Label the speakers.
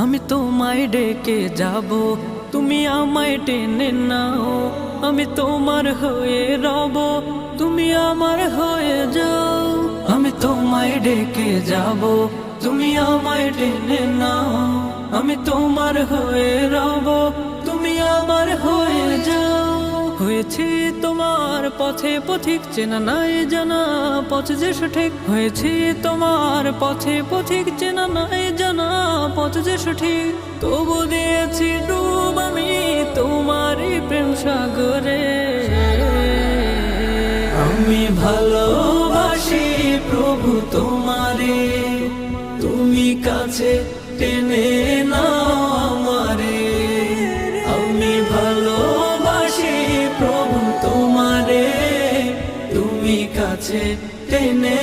Speaker 1: আমি তোমায় ডেকে যাব, তুমি আমায় টেনে নাও। আমি তোমার হয়ে রব, তুমি আমার হয়ে যাও। আমি তোমায় ডেকে যাব, তুমি আমায় টেনে নাও। আমি তোমার হয়ে রব, তুমি আমার হয়ে যাও। হয়েছি তোমার পথে পথিক, চেনা নাই জানা পথ যে সঠিক। হয়েছি তোমার পথে পথিক, চেনা নাই জানা পথ যে সঠিক। তবু দিয়েছি ডুব আমি তোমারই প্রেম সাগরে। আমি ভালোবাসি প্রভু তোমারে, তুমি কাছে টেনে নাও আমারে। আমি ভালোবাসি প্রভু তোমারে, তুমি কাছে টেনে